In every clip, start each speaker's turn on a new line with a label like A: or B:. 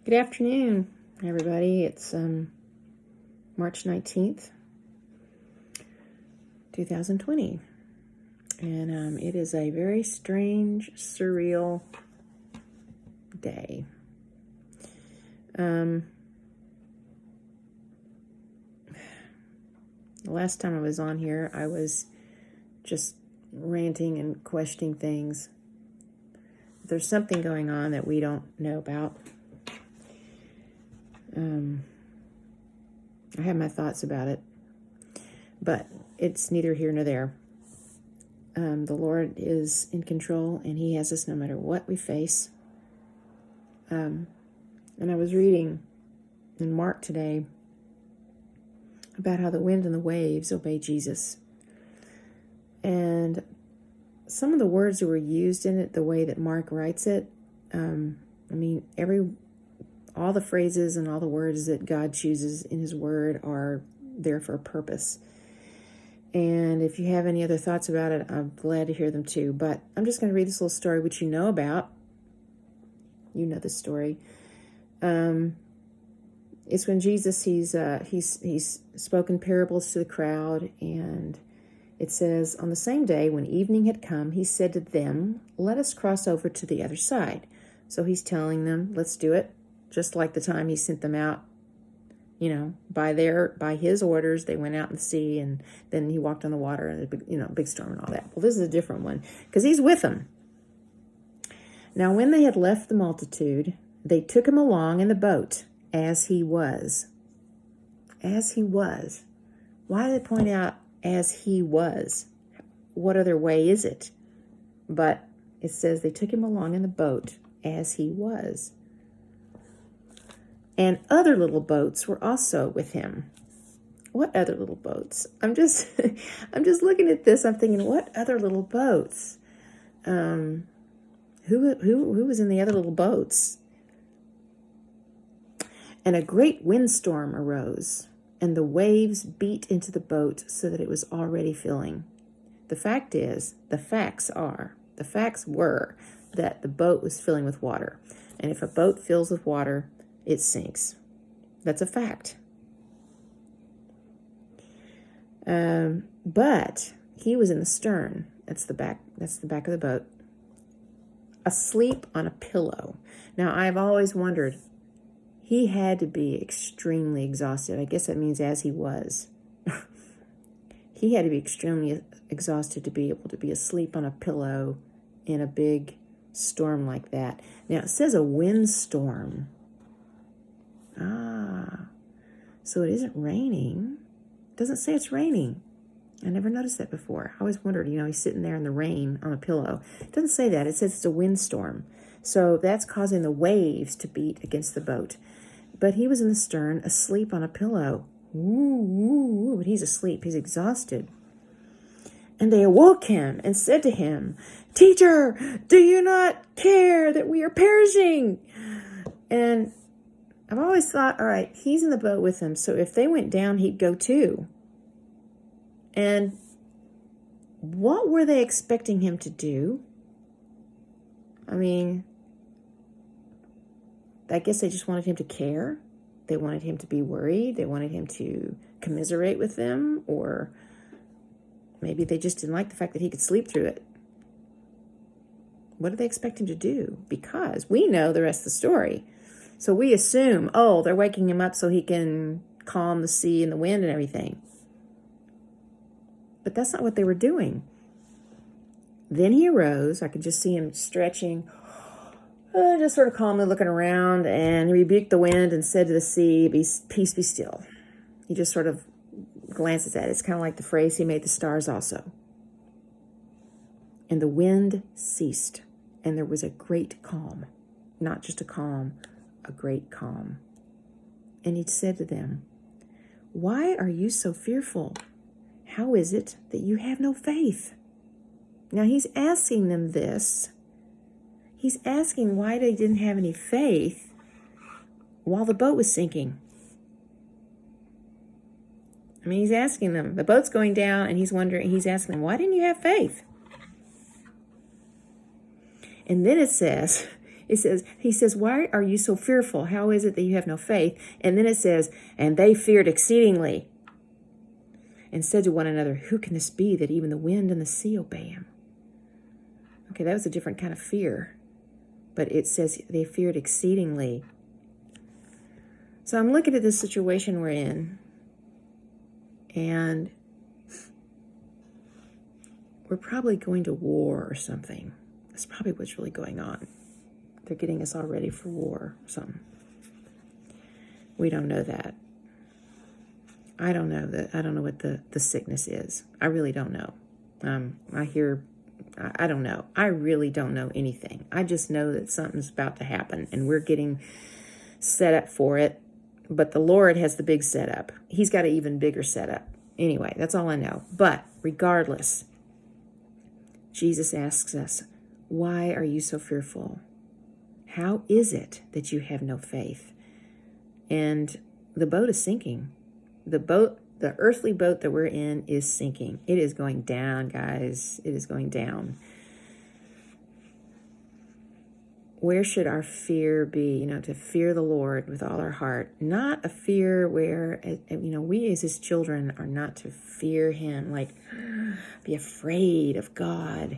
A: Good afternoon, everybody. It's March 19th, 2020. And it is a very strange, surreal day. The last time I was on here, I was just ranting and questioning things. There's something going on that we don't know about. I have my thoughts about it, but it's neither here nor there. The Lord is in control, and He has us no matter what we face. And I was reading in Mark today about how the wind and the waves obey Jesus. And some of the words that were used in it, the way that Mark writes it, all the phrases and all the words that God chooses in His Word are there for a purpose. And if you have any other thoughts about it, I'm glad to hear them too. But I'm just going to read this little story, which you know about. You know the story. It's when Jesus, he's spoken parables to the crowd, and it says, on the same day when evening had come, He said to them, "Let us cross over to the other side." So He's telling them, let's do it. Just like the time He sent them out, by His orders, they went out in the sea, and then He walked on the water, and a big storm and all that. Well, this is a different one because He's with them. Now, when they had left the multitude, they took Him along in the boat as He was. As He was. Why do they point out as He was? What other way is it? But it says they took Him along in the boat as He was. And other little boats were also with Him. What other little boats? I'm just looking at this. I'm thinking, what other little boats? Who was in the other little boats? And a great windstorm arose, and the waves beat into the boat so that it was already filling. The facts were that the boat was filling with water. And if a boat fills with water, it sinks. That's a fact. But He was in the stern. That's the back of the boat, asleep on a pillow. Now, I've always wondered, He had to be extremely exhausted. I guess that means as He was. He had to be extremely exhausted to be able to be asleep on a pillow in a big storm like that. Now, it says a windstorm. So it isn't raining. It doesn't say it's raining. I never noticed that before. I always wondered, He's sitting there in the rain on a pillow. It doesn't say that. It says it's a windstorm. So that's causing the waves to beat against the boat. But He was in the stern, asleep on a pillow. Ooh, but He's asleep. He's exhausted. And they awoke Him and said to Him, "Teacher, do you not care that we are perishing?" And I've always thought, all right, He's in the boat with them, so if they went down, He'd go too. And what were they expecting Him to do? I guess they just wanted Him to care. They wanted Him to be worried. They wanted Him to commiserate with them, or maybe they just didn't like the fact that He could sleep through it. What do they expect Him to do? Because we know the rest of the story. So we assume, they're waking Him up so He can calm the sea and the wind and everything. But that's not what they were doing. Then He arose. I could just see Him stretching, just sort of calmly looking around, and He rebuked the wind and said to the sea, "Peace, be still." He just sort of glances at it. It's kind of like the phrase, He made the stars also. And the wind ceased, and there was a great calm. Not just a calm, a great calm. And He said to them, "Why are you so fearful? How is it that you have no faith?" Now He's asking them this. He's asking why they didn't have any faith while the boat was sinking. He's asking them, the boat's going down, and He's asking them, why didn't you have faith? And then it says, he says, why are you so fearful? How is it that you have no faith? And then it says, and they feared exceedingly and said to one another, who can this be that even the wind and the sea obey him? Okay, that was a different kind of fear. But it says they feared exceedingly. So I'm looking at this situation we're in, and we're probably going to war or something. That's probably what's really going on. They're getting us all ready for war or something. We don't know that. I don't know that. I don't know what the sickness is. I really don't know. I don't know. I really don't know anything. I just know that something's about to happen and we're getting set up for it. But the Lord has the big setup. He's got an even bigger setup. Anyway, that's all I know. But regardless, Jesus asks us, why are you so fearful? How is it that you have no faith? And the boat is sinking. The earthly boat that we're in is sinking. It is going down, guys. It is going down. Where should our fear be? To fear the Lord with all our heart. Not a fear where, we as his children are not to fear him, like be afraid of God,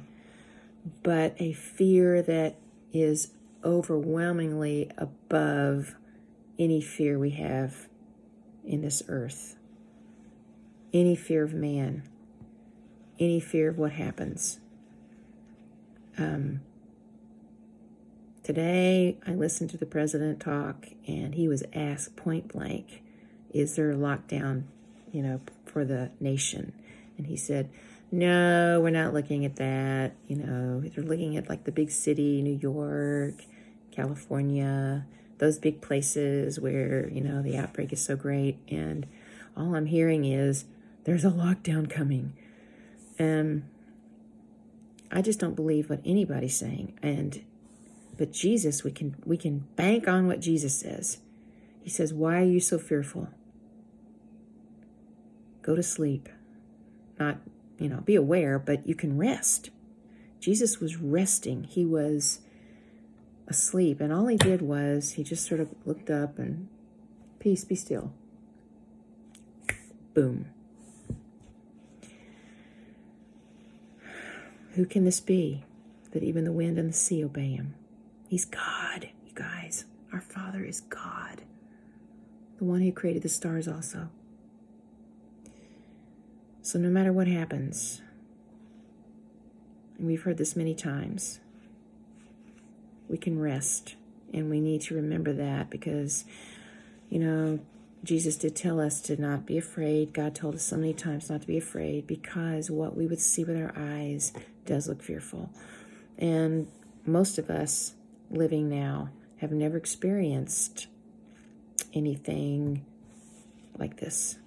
A: but a fear that is overwhelmingly above any fear we have in this earth. Any fear of man. Any fear of what happens. Today, I listened to the president talk, and he was asked point blank, is there a lockdown, for the nation? And he said, no, we're not looking at that. They're looking at like the big city, New York, California, those big places where, the outbreak is so great. And all I'm hearing is there's a lockdown coming. I just don't believe what anybody's saying. But Jesus, we can bank on what Jesus says. He says, why are you so fearful? Go to sleep. Not, be aware, but you can rest. Jesus was resting. He was asleep. And all he did was he just sort of looked up and, peace, be still. Boom. Who can this be that even the wind and the sea obey him? He's God, you guys. Our Father is God. The one who created the stars also. So no matter what happens, and we've heard this many times, we can rest. And we need to remember that because, Jesus did tell us to not be afraid. God told us so many times not to be afraid because what we would see with our eyes does look fearful. And most of us living now have never experienced anything like this.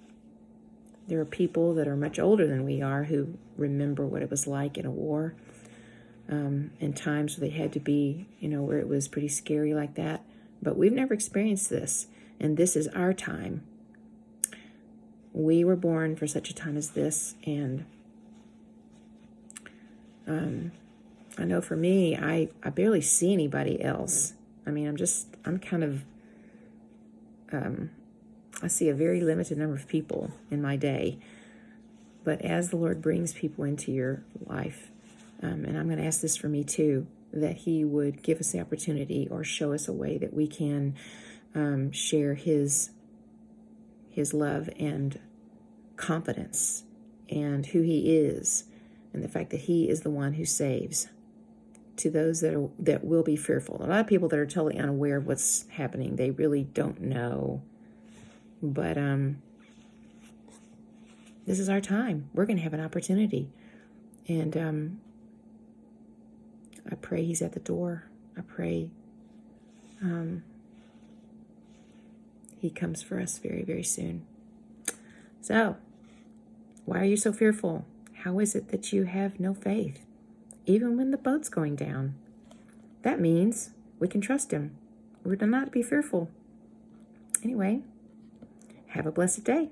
A: There are people that are much older than we are who remember what it was like in a war, and times where they had to be, where it was pretty scary like that. But we've never experienced this, and this is our time. We were born for such a time as this, and I know for me, I barely see anybody else. I mean, I'm kind of, I see a very limited number of people in my day. But as the Lord brings people into your life, and I'm going to ask this for me too, that he would give us the opportunity or show us a way that we can share his love and confidence and who he is and the fact that he is the one who saves to those that will be fearful. A lot of people that are totally unaware of what's happening, they really don't know. But this is our time. We're going to have an opportunity. And I pray he's at the door. I pray he comes for us very, very soon. So, why are you so fearful? How is it that you have no faith? Even when the boat's going down. That means we can trust him. We're to not be fearful. Anyway, have a blessed day.